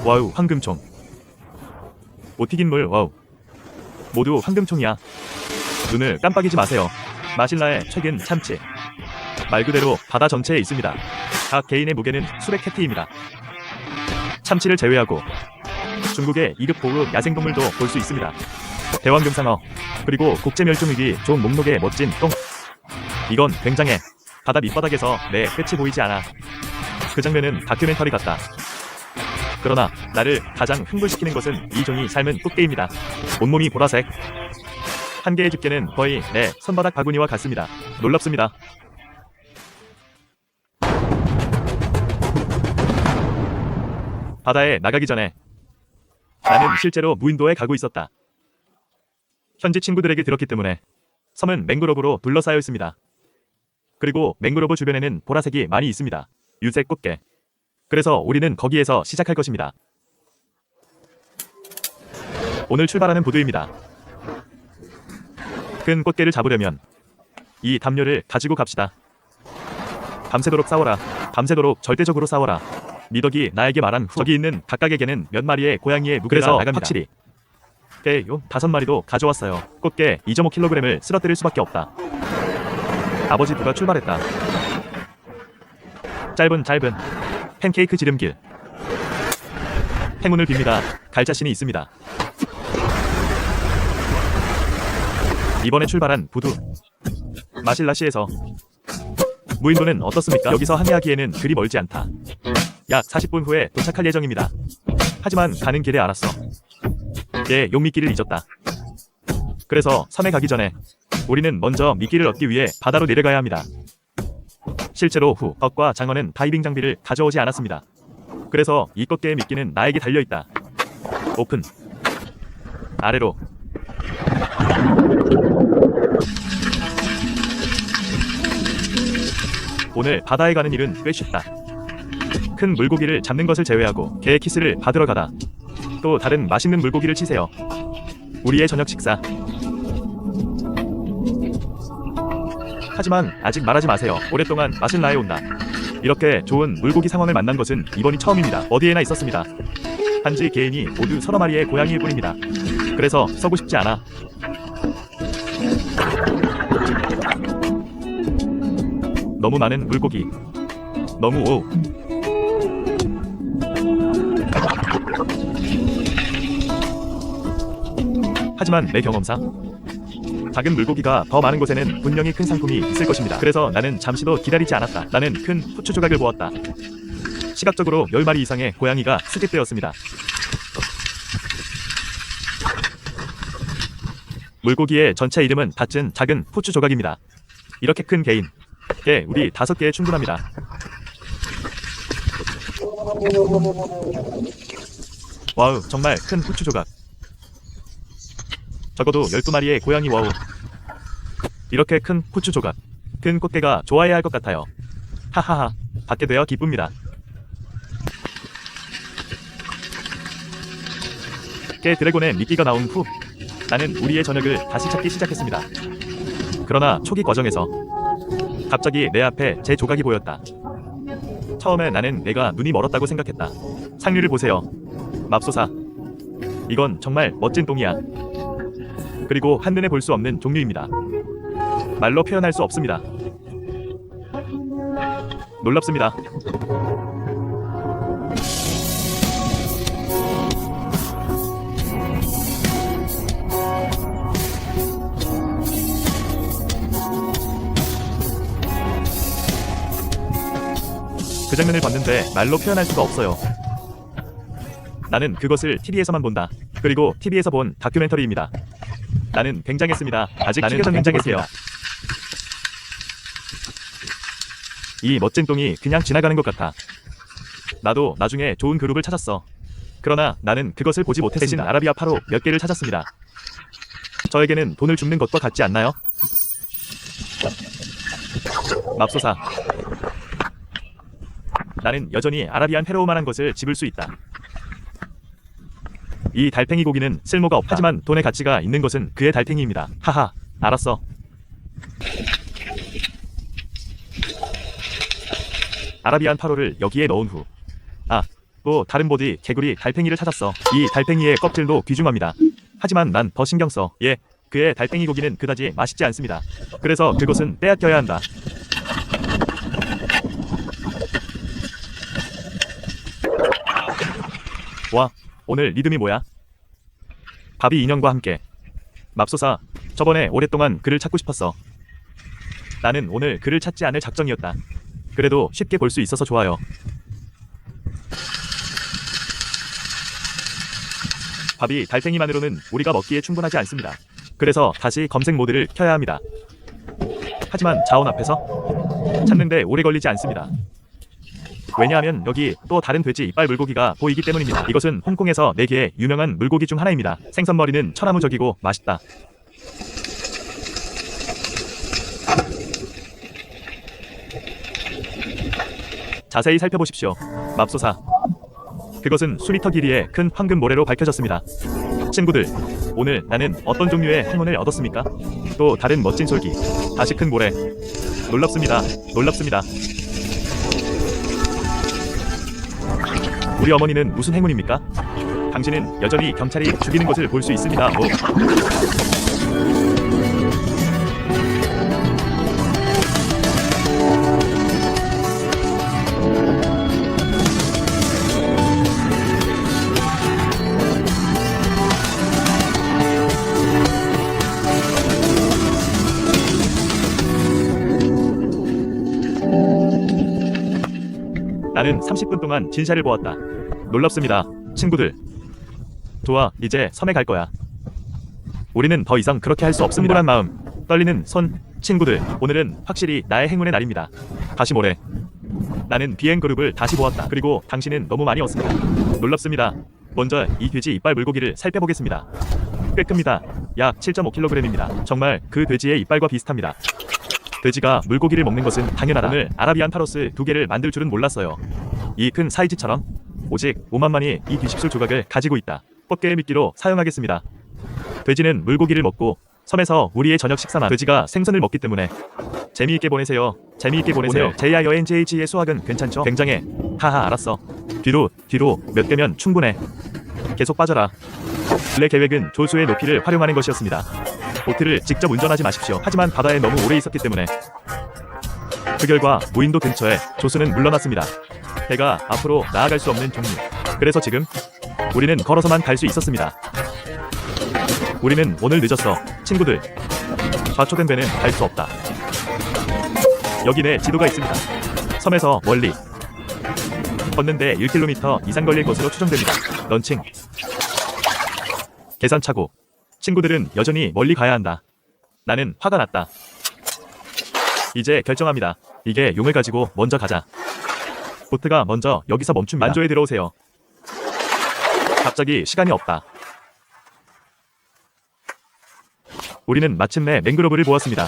와우, 황금총. 못 튀긴 물, 와우. 모두 황금총이야. 눈을 깜빡이지 마세요. 마실라의 최근 참치. 말 그대로 바다 전체에 있습니다. 각 개인의 무게는 수백 kt 입니다. 참치를 제외하고 중국의 2급 보급 야생동물도 볼 수 있습니다. 대왕금상어, 그리고 국제멸종위기 존 목록의 멋진 똥. 이건 굉장해. 바다 밑바닥에서 내 끝이 보이지 않아. 그 장면은 다큐멘터리 같다. 그러나 나를 가장 흥분시키는 것은 이 종이 삶은 꽃게입니다. 온몸이 보라색. 한 개의 집게는 거의 내 손바닥 바구니와 같습니다. 놀랍습니다. 바다에 나가기 전에 나는 실제로 무인도에 가고 있었다. 현지 친구들에게 들었기 때문에 섬은 맹그로브로 둘러싸여 있습니다. 그리고 맹그로브 주변에는 보라색이 많이 있습니다. 유색 꽃게. 그래서 우리는 거기에서 시작할 것입니다. 오늘 출발하는 부두입니다. 큰 꽃게를 잡으려면 이 담요를 가지고 갑시다. 밤새도록 싸워라. 밤새도록 절대적으로 싸워라. 미덕이 나에게 말한 후 저기 있는 각각에게는 몇 마리의 고양이의 무게가 나갑니다. 확실히 깨요 5마리도 가져왔어요. 꽃게 2.5kg을 쓰러뜨릴 수밖에 없다. 아버지 부가 출발했다. 짧은 팬케이크 지름길. 행운을 빕니다. 갈 자신이 있습니다. 이번에 출발한 부두 마실라시에서 무인도는 어떻습니까? 여기서 항해하기에는 그리 멀지 않다. 약 40분 후에 도착할 예정입니다. 하지만 가는 길에 알았어. 내 용미끼를 잊었다. 그래서 섬에 가기 전에 우리는 먼저 미끼를 얻기 위해 바다로 내려가야 합니다. 실제로 후 덕과 장어는 다이빙 장비를 가져오지 않았습니다. 그래서 이 꽃게의 미끼는 나에게 달려있다. 오픈. 아래로. 오늘 바다에 가는 일은 꽤 쉽다. 큰 물고기를 잡는 것을 제외하고 게 키스를 받으러 가다. 또 다른 맛있는 물고기를 치세요. 우리의 저녁 식사. 하지만 아직 말하지 마세요. 오랫동안 마실라에 온다. 이렇게 좋은 물고기 상황을 만난 것은 이번이 처음입니다. 어디에나 있었습니다. 단지 개인이 모두 서너 마리의 고양이일 뿐입니다. 그래서 서고 싶지 않아. 너무 많은 물고기. 너무 오우. 하지만 내 경험상 작은 물고기가 더 많은 곳에는 분명히 큰 상품이 있을 것입니다. 그래서 나는 잠시도 기다리지 않았다. 나는 큰 후추 조각을 보았다. 시각적으로 10마리 이상의 고양이가 수집되었습니다. 물고기의 전체 이름은 닷슨 작은 후추 조각입니다. 이렇게 큰 개인 게 우리 5개에 충분합니다. 와우, 정말 큰 후추 조각. 적어도 12마리의 고양이. 와우. 이렇게 큰 후추 조각. 큰 꽃게가 좋아해야 할 것 같아요. 하하하. 받게 되어 기쁩니다. 깨 드래곤의 미끼가 나온 후 나는 우리의 저녁을 다시 찾기 시작했습니다. 그러나 초기 과정에서 갑자기 내 앞에 제 조각이 보였다. 처음에 나는 내가 눈이 멀었다고 생각했다. 상류를 보세요. 맙소사. 이건 정말 멋진 똥이야. 그리고 한눈에 볼 수 없는 종류입니다. 말로 표현할 수 없습니다. 놀랍습니다. 그 장면을 봤는데 말로 표현할 수가 없어요. 나는 그것을 TV에서만 본다. 그리고 TV에서 본 다큐멘터리입니다. 나는 굉장했습니다. 아직 나는 굉장했어요. 이 멋진 똥이 그냥 지나가는 것 같아. 나도 나중에 좋은 그룹을 찾았어. 그러나 나는 그것을 보지 못했습니다. 대신 아라비아 파로 몇 개를 찾았습니다. 저에게는 돈을 줍는 것과 같지 않나요? 맙소사. 나는 여전히 아라비안 페로우만한 것을 집을 수 있다. 이 달팽이 고기는 쓸모가 없다. 하지만 돈의 가치가 있는 것은 그의 달팽이입니다. 하하, 알았어. 아라비안 파로를 여기에 넣은 후 또 다른 보디 개구리 달팽이를 찾았어. 이 달팽이의 껍질도 귀중합니다. 하지만 난 더 신경 써. 예, 그의 달팽이 고기는 그다지 맛있지 않습니다. 그래서 그것은 빼앗겨야 한다. 와, 오늘 리듬이 뭐야? 바비 인형과 함께. 맙소사, 저번에 오랫동안 그를 찾고 싶었어. 나는 오늘 그를 찾지 않을 작정이었다. 그래도 쉽게 볼 수 있어서 좋아요. 밥이 달팽이만으로는 우리가 먹기에 충분하지 않습니다. 그래서 다시 검색 모드를 켜야 합니다. 하지만 자원 앞에서 찾는데 오래 걸리지 않습니다. 왜냐하면 여기 또 다른 돼지 이빨 물고기가 보이기 때문입니다. 이것은 홍콩에서 4개의 유명한 물고기 중 하나입니다. 생선머리는 천하무적이고 맛있다. 자세히 살펴보십시오. 맙소사. 그것은 수미터 길이의 큰 황금 모래로 밝혀졌습니다. 친구들, 오늘 나는 어떤 종류의 행운을 얻었습니까? 또 다른 멋진 솔기, 다시 큰 모래. 놀랍습니다. 놀랍습니다. 우리 어머니는 무슨 행운입니까? 당신은 여전히 경찰이 죽이는 것을 볼 수 있습니다. 뭐. 나는 30분 동안 진샤를 보았다. 놀랍습니다. 친구들. 좋아, 이제 섬에 갈 거야. 우리는 더 이상 그렇게 할 수 없습니다. 흥분한 마음, 떨리는 손. 친구들, 오늘은 확실히 나의 행운의 날입니다. 다시 모래. 나는 비행 그룹을 다시 보았다. 그리고 당신은 너무 많이 왔습니다. 놀랍습니다. 먼저 이 돼지 이빨 물고기를 살펴보겠습니다. 꽤 큽니다. 약 7.5kg입니다. 정말 그 돼지의 이빨과 비슷합니다. 돼지가 물고기를 먹는 것은 당연하다. 오늘 아라비안 타로스 2개를 만들 줄은 몰랐어요. 이 큰 사이즈처럼 오직 5만만이 이 뒤집술 조각을 가지고 있다. 꽃게의 미끼로 사용하겠습니다. 돼지는 물고기를 먹고 섬에서 우리의 저녁 식사만. 돼지가 생선을 먹기 때문에 재미있게 보내세요. 재미있게 보내세요. JIONGH의 수학은 괜찮죠? 굉장해. 하하, 알았어. 뒤로 몇 개면 충분해. 계속 빠져라. 원래 계획은 조수의 높이를 활용하는 것이었습니다. 보트를 직접 운전하지 마십시오. 하지만 바다에 너무 오래 있었기 때문에. 그 결과 무인도 근처에 조수는 물러났습니다. 배가 앞으로 나아갈 수 없는 종류. 그래서 지금 우리는 걸어서만 갈 수 있었습니다. 우리는 오늘 늦었어. 친구들. 좌초된 배는 갈 수 없다. 여기 내 지도가 있습니다. 섬에서 멀리 걷는데 1km 이상 걸릴 것으로 추정됩니다. 런칭. 계산착오. 친구들은 여전히 멀리 가야 한다. 나는 화가 났다. 이제 결정합니다. 이게 용을 가지고 먼저 가자. 보트가 먼저 여기서 멈춥니다. 만조에 들어오세요. 갑자기 시간이 없다. 우리는 마침내 맹그로브를 보았습니다.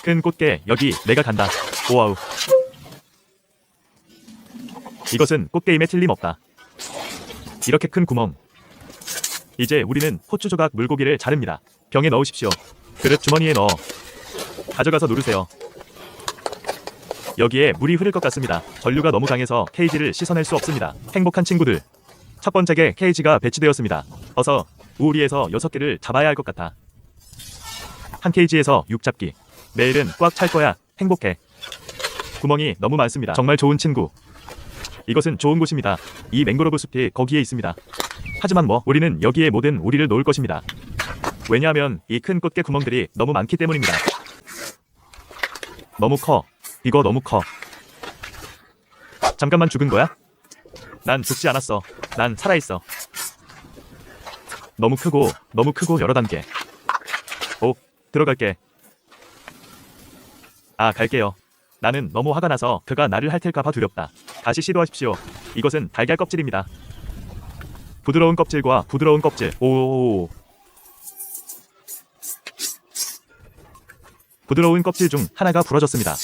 큰 꽃게, 여기 내가 간다. 오와우. 이것은 꽃게임에 틀림없다. 이렇게 큰 구멍. 이제 우리는 호추 조각 물고기를 자릅니다. 병에 넣으십시오. 그릇 주머니에 넣어 가져가서 누르세요. 여기에 물이 흐를 것 같습니다. 전류가 너무 강해서 케이지를 씻어낼 수 없습니다. 행복한 친구들. 첫 번째게 케이지가 배치되었습니다. 어서 우리에서 6개를 잡아야 할 것 같아. 한 케이지에서 6 잡기. 내일은 꽉 찰 거야. 행복해. 구멍이 너무 많습니다. 정말 좋은 친구. 이것은 좋은 곳입니다. 이 맹그로브 숲이 거기에 있습니다. 하지만 우리는 여기에 모든 우리를 놓을 것입니다. 왜냐하면 이 큰 꽃게 구멍들이 너무 많기 때문입니다. 너무 커. 이거 너무 커. 잠깐만 죽은 거야? 난 죽지 않았어. 난 살아있어. 너무 크고 여러 단계. 오, 들어갈게. 아, 갈게요. 나는 너무 화가 나서 그가 나를 핥을까봐 두렵다. 다시 시도하십시오. 이것은 달걀 껍질입니다. 부드러운 껍질과 부드러운 껍질. 오. 부드러운 껍질 중 하나가 부러졌습니다.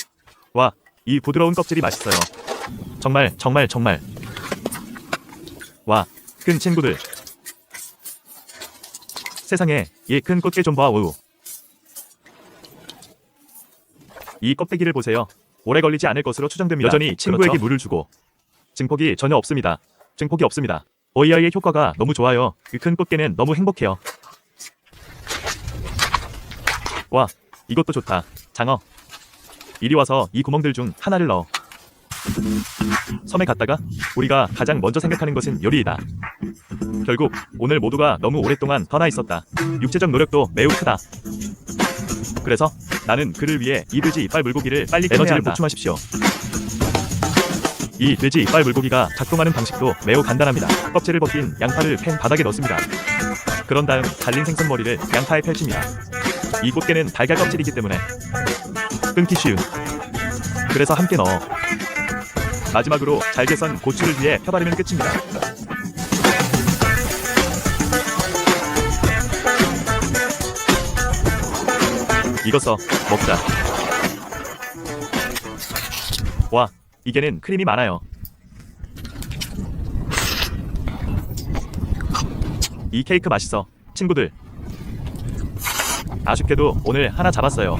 와, 이 부드러운 껍질이 맛있어요. 정말. 와, 큰 친구들. 세상에, 이 큰 꽃게 좀 봐. 오우. 이 껍데기를 보세요. 오래 걸리지 않을 것으로 추정됩니다. 여전히 친구에게 물을 주고 증폭이 전혀 없습니다. 증폭이 없습니다. OEI의 효과가 너무 좋아요. 큰 꽃게는 너무 행복해요. 와, 이것도 좋다. 장어. 이리 와서 이 구멍들 중 하나를 넣어. 섬에 갔다가 우리가 가장 먼저 생각하는 것은 요리이다. 결국 오늘 모두가 너무 오랫동안 떠나 있었다. 육체적 노력도 매우 크다. 그래서 나는 그를 위해 이 돼지 이빨 물고기를 빨리 에너지를 보충하십시오. 이 돼지 이빨 물고기가 작동하는 방식도 매우 간단합니다. 껍질을 벗긴 양파를 팬 바닥에 넣습니다. 그런 다음 잘린 생선머리를 양파에 펼칩니다. 이 꽃게는 달걀 껍질이기 때문에 끊기 쉬운. 그래서 함께 넣어. 마지막으로 잘게 썬 고추를 위해 펴바르면 끝입니다. 이거 써 먹자. 와, 이게는 크림이 많아요. 이 케이크 맛있어. 친구들, 아쉽게도 오늘 하나 잡았어요.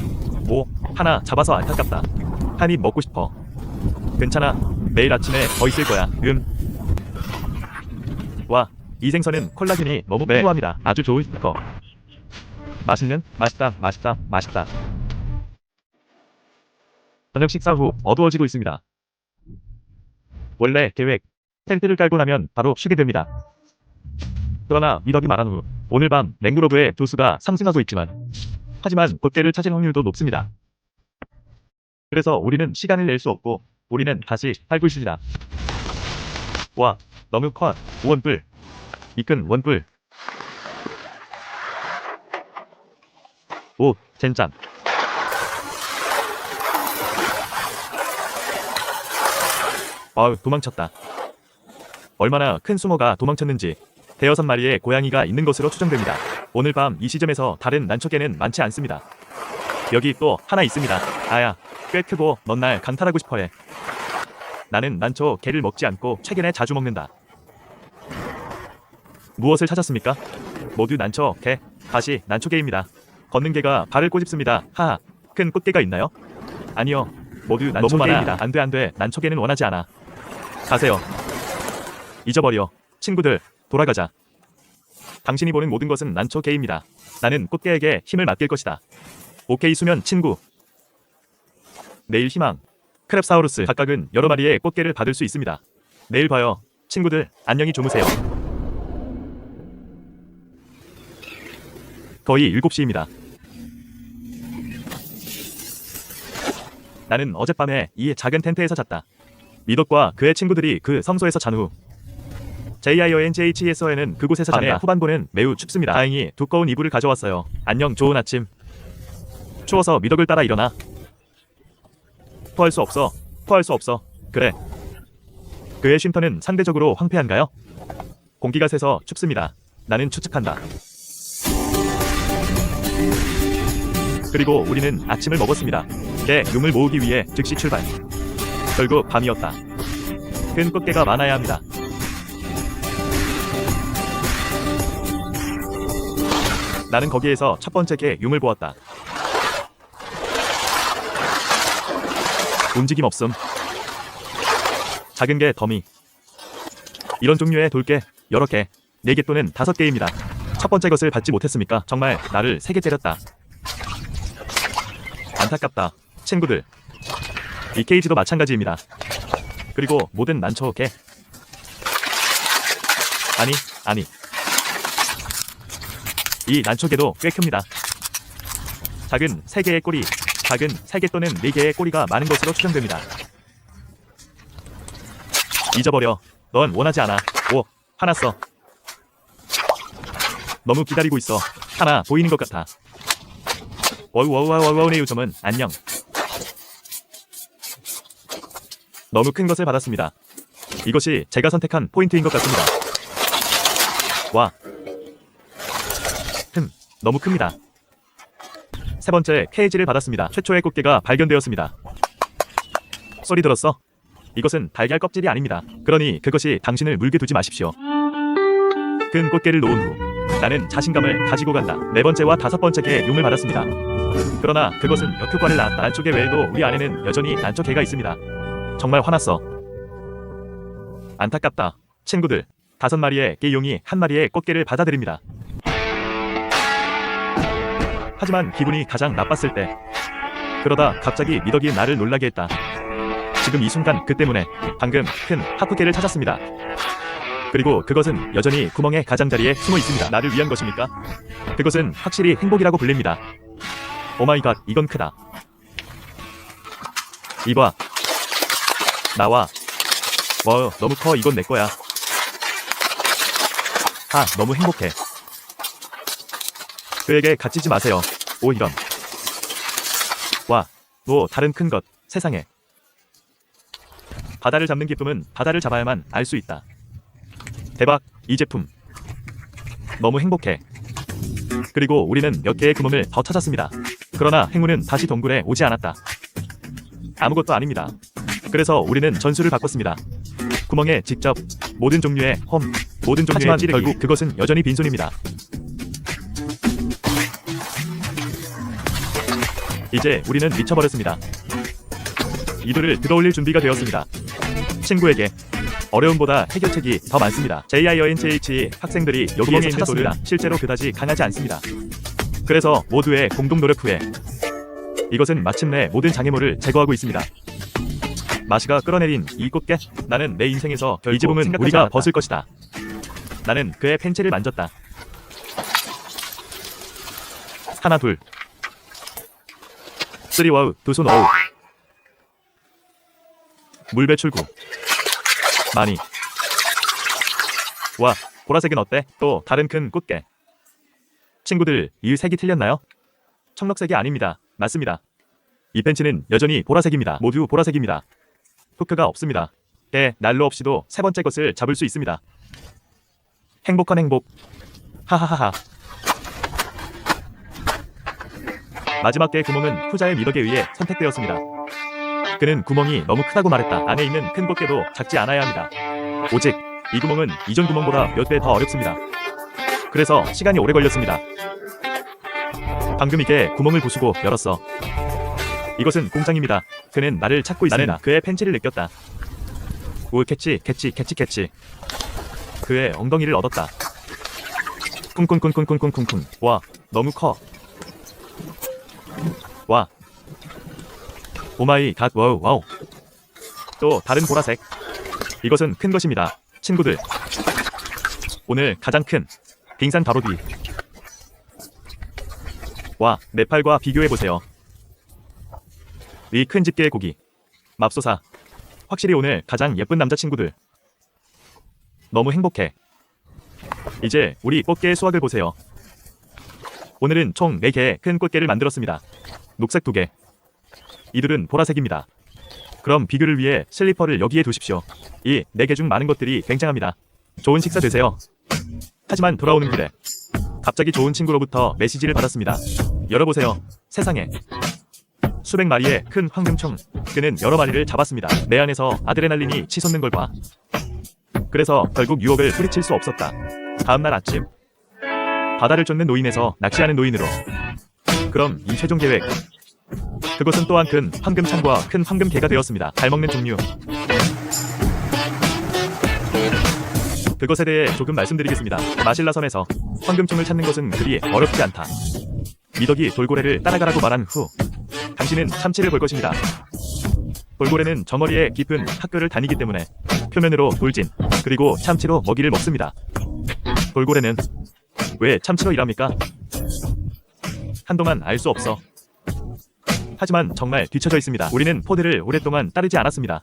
오, 하나 잡아서 안타깝다. 한 입 먹고 싶어. 괜찮아, 매일 아침에 더 있을 거야. 와, 이 생선은 콜라겐이 너무 풍부합니다. 아주 좋은 거. 맛있는? 맛있다, 맛있다, 맛있다. 저녁 식사 후 어두워지고 있습니다. 원래 계획, 텐트를 깔고 나면 바로 쉬게 됩니다. 그러나 미덕이 말한 후 오늘 밤 맹그로브의 도수가 상승하고 있지만 하지만 꽃게를 찾을 확률도 높습니다. 그래서 우리는 시간을 낼 수 없고 우리는 다시 살고 있습니다. 와, 너무 커. 원뿔. 이끈 원뿔. 오, 젠장. 아우, 도망쳤다. 얼마나 큰 숭어가 도망쳤는지 대여섯 마리의 고양이가 있는 것으로 추정됩니다. 오늘 밤 이 시점에서 다른 난초개는 많지 않습니다. 여기 또 하나 있습니다. 아야, 꽤 크고 넌 날 강탈하고 싶어해. 나는 난초 개를 먹지 않고 최근에 자주 먹는다. 무엇을 찾았습니까? 모두 난초 개. 다시 난초개입니다. 걷는 개가 발을 꼬집습니다. 하하. 큰 꽃게가 있나요? 아니요. 모두 난초개입니다. 안돼 안돼. 난초개는 원하지 않아. 가세요. 잊어버려. 친구들, 돌아가자. 당신이 보는 모든 것은 난초개입니다. 나는 꽃게에게 힘을 맡길 것이다. 오케이 수면 친구. 내일 희망. 크랩사우루스 각각은 여러 마리의 꽃게를 받을 수 있습니다. 내일 봐요. 친구들, 안녕히 주무세요. 거의 7시입니다. 나는 어젯밤에 이 작은 텐트에서 잤다. 미덕과 그의 친구들이 그 성소에서 잔 후 JIONJHESO에는 그곳에서 잔다. 후반부는 매우 춥습니다. 다행히 두꺼운 이불을 가져왔어요. 안녕, 좋은 아침. 추워서 미덕을 따라 일어나. 토할 수 없어. 토할 수 없어. 그래. 그의 쉼터는 상대적으로 황폐한가요? 공기가 새서 춥습니다. 나는 추측한다. 그리고 우리는 아침을 먹었습니다. 내 용을 모으기 위해 즉시 출발. 결국 밤이었다. 큰 꽃게가 많아야 합니다. 나는 거기에서 첫 번째 개 융을 보았다. 움직임 없음. 작은 개 더미. 이런 종류의 돌개 여러 개, 4개 또는 5개입니다. 첫 번째 것을 받지 못했습니까? 정말 나를 3개 때렸다. 안타깝다. 친구들, 이 케이지도 마찬가지입니다. 그리고 모든 난초 개. 아니. 이 난초개도 꽤 큽니다. 작은 3개의 꼬리, 작은 3개 또는 4개의 꼬리가 많은 것으로 추정됩니다. 잊어버려. 넌 원하지 않아. 오, 하나 써. 너무 기다리고 있어. 하나 보이는 것 같아. 와우와우와우와우네 요점은 안녕. 너무 큰 것을 받았습니다. 이것이 제가 선택한 포인트인 것 같습니다. 와. 너무 큽니다. 세 번째 케이지를 받았습니다. 최초의 꽃게가 발견되었습니다. 소리 들었어? 이것은 달걀 껍질이 아닙니다. 그러니 그것이 당신을 물게 두지 마십시오. 큰 꽃게를 놓은 후 나는 자신감을 가지고 간다. 네 번째와 다섯 번째 개 용을 받았습니다. 그러나 그것은 역효과를 낳았다. 난초개 외에도 우리 안에는 여전히 난초개가 있습니다. 정말 화났어. 안타깝다. 친구들, 5마리의 깨용이 1마리의 꽃게를 받아들입니다. 하지만 기분이 가장 나빴을 때, 그러다 갑자기 미덕이 나를 놀라게 했다. 지금 이 순간 그 때문에 방금 큰 하프게를 찾았습니다. 그리고 그것은 여전히 구멍의 가장자리에 숨어 있습니다. 나를 위한 것입니까? 그것은 확실히 행복이라고 불립니다. 오마이갓, 이건 크다. 이봐. 나와. 와우, 너무 커. 이건 내 거야. 너무 행복해. 그에게 갇히지 마세요. 오, 이런. 와, 다른 큰 것. 세상에. 바다를 잡는 기쁨은 바다를 잡아야만 알 수 있다. 대박, 이 제품. 너무 행복해. 그리고 우리는 몇 개의 구멍을 더 찾았습니다. 그러나 행운은 다시 동굴에 오지 않았다. 아무것도 아닙니다. 그래서 우리는 전술을 바꿨습니다. 구멍에 직접 모든 종류의 모든 종류의 하지만 찌르기. 결국 그것은 여전히 빈손입니다. 이제 우리는 미쳐버렸습니다. 이들을 들어올릴 준비가 되었습니다. 친구에게 어려움보다 해결책이 더 많습니다. JINCH 학생들이 여기에서 있는 돌은 실제로 그다지 강하지 않습니다. 그래서 모두의 공동 노력 후에 이것은 마침내 모든 장애물을 제거하고 있습니다. 마시가 끌어내린 이 꽃게, 나는 내 인생에서 이 지붕은 우리가 않았다. 벗을 것이다. 나는 그의 팬츠를 만졌다. 하나 둘 쓰리 와우, 두 손 어우. 물 배출구 많이. 와, 보라색은 어때? 또 다른 큰 꽃게. 친구들, 이 색이 틀렸나요? 청록색이 아닙니다. 맞습니다. 이 팬츠는 여전히 보라색입니다. 모두 보라색입니다. 후크가 없습니다. 난로 없이도 세 번째 것을 잡을 수 있습니다. 행복한 행복. 하하하하. 마지막 개 구멍은 후자의 미덕에 의해 선택되었습니다. 그는 구멍이 너무 크다고 말했다. 안에 있는 큰 꽃게도 작지 않아야 합니다. 오직 이 구멍은 이전 구멍보다 몇 배 더 어렵습니다. 그래서 시간이 오래 걸렸습니다. 방금 이게 구멍을 부수고 열었어. 이것은 공장입니다. 그는 나를 찾고 있습니다. 나는 그의 팬츠를 느꼈다. 우, 캐치. 그의 엉덩이를 얻었다. 쿵쿵쿵쿵쿵쿵쿵쿵. 와, 너무 커. 와. 오마이 갓, 와우. 또 다른 보라색. 이것은 큰 것입니다. 친구들. 오늘 가장 큰 빙산 바로 뒤. 와, 내 팔과 비교해보세요. 이 큰 집게의 고기. 맙소사. 확실히 오늘 가장 예쁜 남자친구들. 너무 행복해. 이제 우리 꽃게의 수확을 보세요. 오늘은 총 4개의 큰 꽃게를 만들었습니다. 녹색 2개. 이들은 보라색입니다. 그럼 비교를 위해 슬리퍼를 여기에 두십시오. 이 4개 중 많은 것들이 굉장합니다. 좋은 식사 되세요. 하지만 돌아오는 길에 갑자기 좋은 친구로부터 메시지를 받았습니다. 열어보세요. 세상에. 수백 마리의 큰 황금총. 그는 여러 마리를 잡았습니다. 내 안에서 아드레날린이 치솟는 걸 봐. 그래서 결국 유혹을 뿌리칠 수 없었다. 다음날 아침. 바다를 쫓는 노인에서 낚시하는 노인으로. 그럼 이 최종 계획. 그것은 또한 큰 황금창과 큰 황금개가 되었습니다. 잘 먹는 종류. 그것에 대해 조금 말씀드리겠습니다. 마실라 섬에서 황금총을 찾는 것은 그리 어렵지 않다. 미덕이 돌고래를 따라가라고 말한 후 당신은 참치를 볼 것입니다. 돌고래는 정어리의 깊은 학교를 다니기 때문에 표면으로 돌진, 그리고 참치로 먹이를 먹습니다. 돌고래는 왜 참치로 일합니까? 한동안 알 수 없어. 하지만 정말 뒤처져 있습니다. 우리는 포드를 오랫동안 따르지 않았습니다.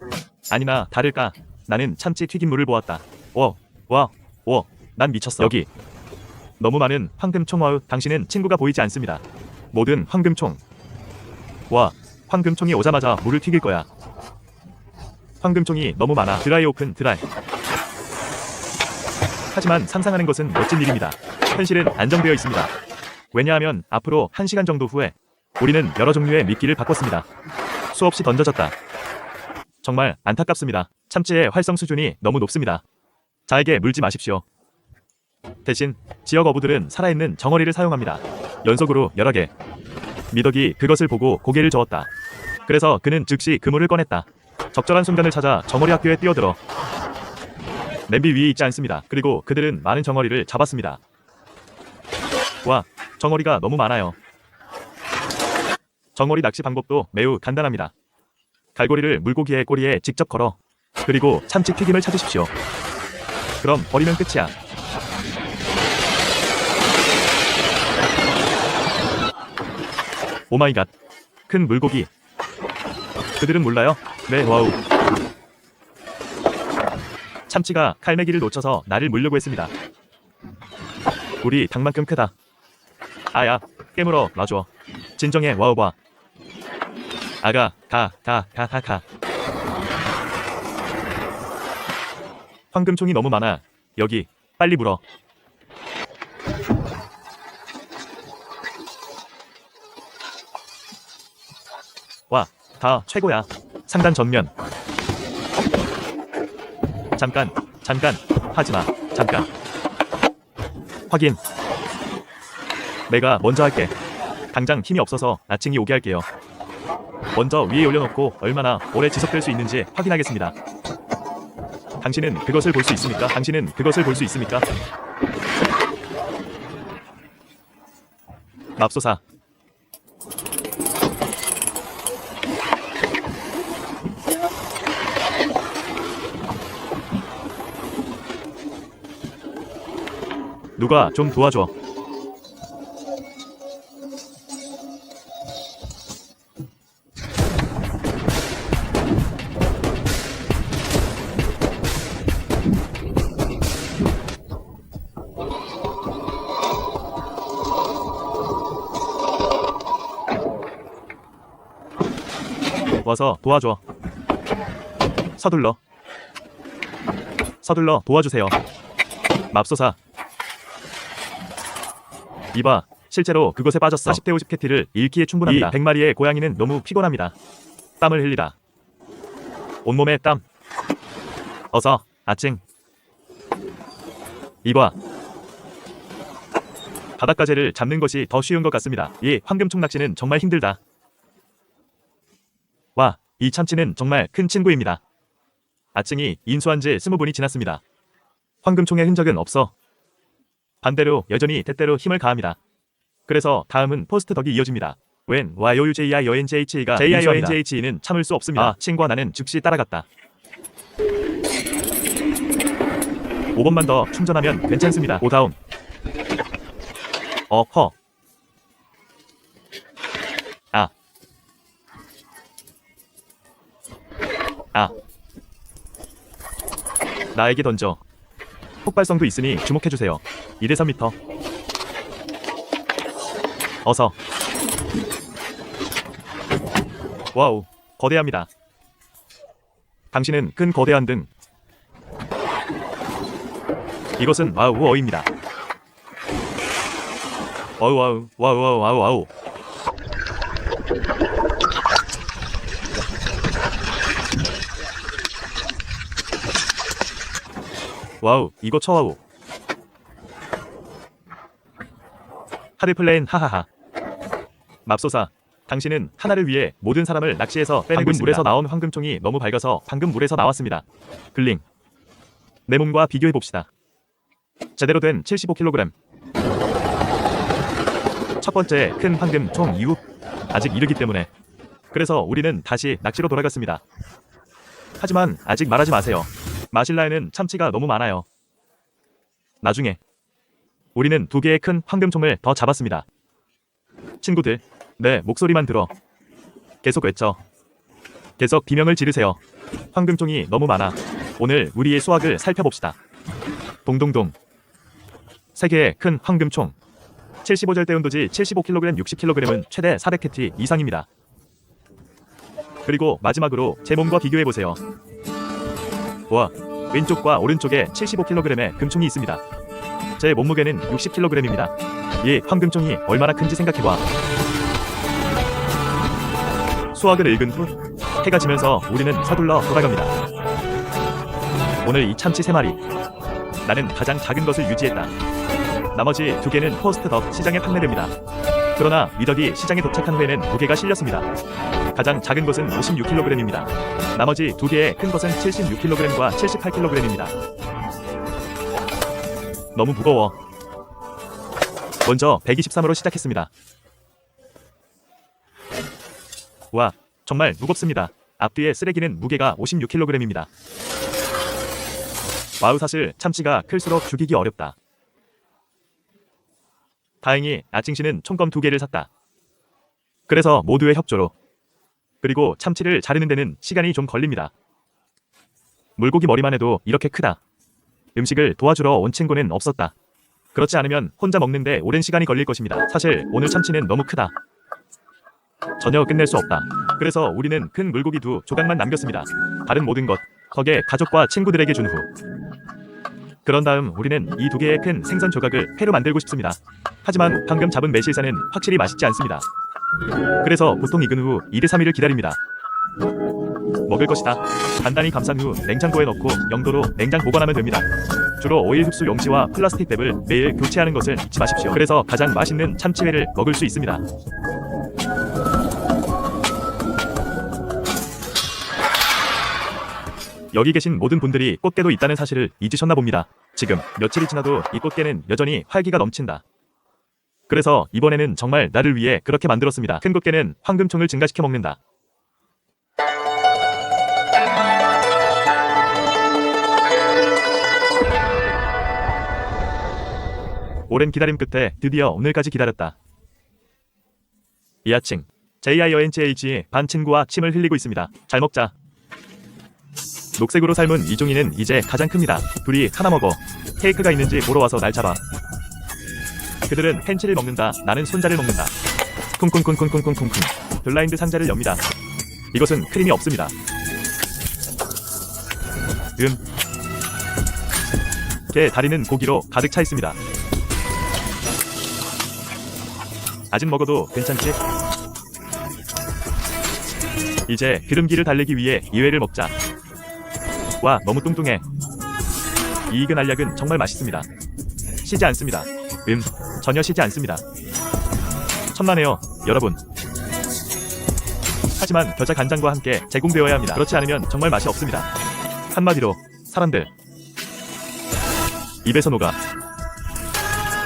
아니나 다를까 나는 참치 튀김물을 보았다. 난 미쳤어. 여기 너무 많은 황금총. 와우, 당신은 친구가 보이지 않습니다. 모든 황금총. 와, 황금총이 오자마자 물을 튀길 거야. 황금총이 너무 많아. 드라이 오픈 드라이. 하지만 상상하는 것은 멋진 일입니다. 현실은 안정되어 있습니다. 왜냐하면 앞으로 1시간 정도 후에 우리는 여러 종류의 미끼를 바꿨습니다. 수없이 던져졌다. 정말 안타깝습니다. 참치의 활성 수준이 너무 높습니다. 자에게 물지 마십시오. 대신 지역 어부들은 살아있는 정어리를 사용합니다. 연속으로 여러 개. 미덕이 그것을 보고 고개를 저었다. 그래서 그는 즉시 그물을 꺼냈다. 적절한 순간을 찾아 정어리 학교에 뛰어들어 냄비 위에 있지 않습니다. 그리고 그들은 많은 정어리를 잡았습니다. 와, 정어리가 너무 많아요. 정어리 낚시 방법도 매우 간단합니다. 갈고리를 물고기의 꼬리에 직접 걸어 그리고 참치 튀김을 찾으십시오. 그럼 버리면 끝이야. 오마이갓, 큰 물고기. 그들은 몰라요? 네, 와우. 참치가 칼매기를 놓쳐서 나를 물려고 했습니다. 우리 닭만큼 크다. 아야, 깨물어 놔줘. 진정해, 와우봐. 아가, 가. 황금총이 너무 많아. 여기, 빨리 물어. 와, 다 최고야. 상단 전면. 잠깐, 하지마. 잠깐. 확인. 내가 먼저 할게. 당장 힘이 없어서 나칭이 오게 할게요. 먼저 위에 올려놓고 얼마나 오래 지속될 수 있는지 확인하겠습니다. 당신은 그것을 볼 수 있습니까? 당신은 그것을 볼 수 있습니까? 맙소사. 누가 좀 도와줘. 와서 도와줘. 서둘러 도와주세요. 맙소사. 이봐, 실제로 그곳에 빠졌어. 40대 50 캐티를 잃기에 충분합니다. 이 100마리의 고양이는 너무 피곤합니다. 땀을 흘리다. 온몸에 땀. 어서, 아칭. 이봐. 바닷가재를 잡는 것이 더 쉬운 것 같습니다. 이 황금총 낚시는 정말 힘들다. 와, 이 참치는 정말 큰 친구입니다. 아칭이 인수한 지 20분이 지났습니다. 황금총의 흔적은 없어. 반대로 여전히 때때로 힘을 가합니다. 그래서 다음은 포스트 덕이 이어집니다. 웬 YOUJIONJHE가 JIONJHE는 참을 수 없습니다. 아, 친구와 나는 즉시 따라갔다. 5번만 더 충전하면 괜찮습니다. 고다운. 허. 나에게 던져. 폭발성도 있으니 주목해주세요. 2대3m. 어서. 와우, 거대합니다. 당신은 큰 거대한 등. 이것은 와우어입니다. 와우. 와우, 이거 쳐와우. 하드플레인 하하하. 맙소사. 당신은 하나를 위해 모든 사람을 낚시해서 빼내고 있습니다. 물에서 나온 황금총이 너무 밝아서 방금 물에서 나왔습니다. 글링. 내 몸과 비교해봅시다. 제대로 된 75kg. 첫 번째 큰 황금총 이후 아직 이르기 때문에. 그래서 우리는 다시 낚시로 돌아갔습니다. 하지만 아직 말하지 마세요. 마실라에는 참치가 너무 많아요. 나중에 우리는 2개의 큰 황금총을 더 잡았습니다. 친구들, 내 목소리만 들어. 계속 외쳐. 계속 비명을 지르세요. 황금총이 너무 많아. 오늘 우리의 수확을 살펴봅시다. 동동동. 3개의 큰 황금총. 75절대 온도지 75kg, 60kg은 최대 400캐티 이상입니다. 그리고 마지막으로 제 몸과 비교해보세요. 와, 왼쪽과 오른쪽에 75kg의 금총이 있습니다. 제 몸무게는 60kg입니다. 이 황금총이 얼마나 큰지 생각해봐. 수확을 읽은 후 해가 지면서 우리는 서둘러 돌아갑니다. 오늘 이 참치 3마리. 나는 가장 작은 것을 유지했다. 나머지 2개는 포스트 덕 시장에 판매됩니다. 그러나 미덕이 시장에 도착한 후에는 2개가 실렸습니다. 가장 작은 것은 56kg입니다. 나머지 2개의 큰 것은 76kg과 78kg입니다. 너무 무거워. 먼저 123으로 시작했습니다. 와, 정말 무겁습니다. 앞뒤의 쓰레기는 무게가 56kg입니다. 와우, 사실 참치가 클수록 죽이기 어렵다. 다행히 아칭씨는 총검 2개를 샀다. 그래서 모두의 협조로. 그리고 참치를 자르는 데는 시간이 좀 걸립니다. 물고기 머리만 해도 이렇게 크다. 음식을 도와주러 온 친구는 없었다. 그렇지 않으면 혼자 먹는데 오랜 시간이 걸릴 것입니다. 사실 오늘 참치는 너무 크다. 전혀 끝낼 수 없다. 그래서 우리는 큰 물고기 2조각만 남겼습니다. 다른 모든 것 덕에 가족과 친구들에게 준 후, 그런 다음 우리는 이 2개의 큰 생선 조각을 회로 만들고 싶습니다. 하지만 방금 잡은 매실사는 확실히 맛있지 않습니다. 그래서 보통 익은 후 2-3일을 기다립니다. 먹을 것이다. 간단히 감싼 후 냉장고에 넣고 영도로 냉장 보관하면 됩니다. 주로 오일 흡수 용치와 플라스틱 랩을 매일 교체하는 것을 잊지 마십시오. 그래서 가장 맛있는 참치회를 먹을 수 있습니다. 여기 계신 모든 분들이 꽃게도 있다는 사실을 잊으셨나 봅니다. 지금 며칠이 지나도 이 꽃게는 여전히 활기가 넘친다. 그래서 이번에는 정말 나를 위해 그렇게 만들었습니다. 큰 꽃게는 황금총을 증가시켜 먹는다. 오랜 기다림 끝에 드디어 오늘까지 기다렸다. 이하칭, JIONCH 반 친구와 침을 흘리고 있습니다. 잘 먹자. 녹색으로 삶은 이종이는 이제 가장 큽니다. 둘이 하나 먹어. 케이크가 있는지 보러 와서 날 잡아. 그들은 팬치를 먹는다. 나는 손자를 먹는다. 쿵쿵쿵쿵쿵쿵쿵쿵. 블라인드 상자를 엽니다. 이것은 크림이 없습니다. 게 다리는 고기로 가득 차 있습니다. 아직 먹어도 괜찮지? 이제 기름기를 달래기 위해 이회를 먹자. 와, 너무 뚱뚱해. 이 익은 알약은 정말 맛있습니다. 쉬지 않습니다. 전혀 쉬지 않습니다. 천만에요, 여러분. 하지만 겨자 간장과 함께 제공되어야 합니다. 그렇지 않으면 정말 맛이 없습니다. 한마디로 사람들 입에서 녹아.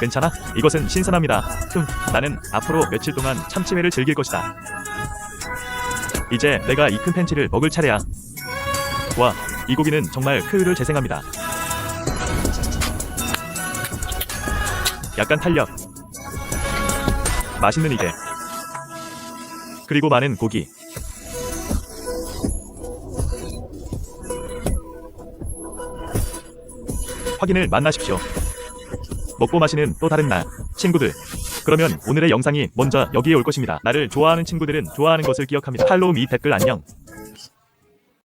괜찮아? 이것은 신선합니다. 나는 앞으로 며칠 동안 참치회를 즐길 것이다. 이제 내가 이 큰 팬치를 먹을 차례야. 와, 이 고기는 정말 크으를 재생합니다. 약간 탄력. 맛있는 이게. 그리고 많은 고기. 확인을 만나십시오. 먹고 마시는 또 다른 날. 친구들, 그러면 오늘의 영상이 먼저 여기에 올 것입니다. 나를 좋아하는 친구들은 좋아하는 것을 기억합니다. 팔로우 미 댓글 안녕.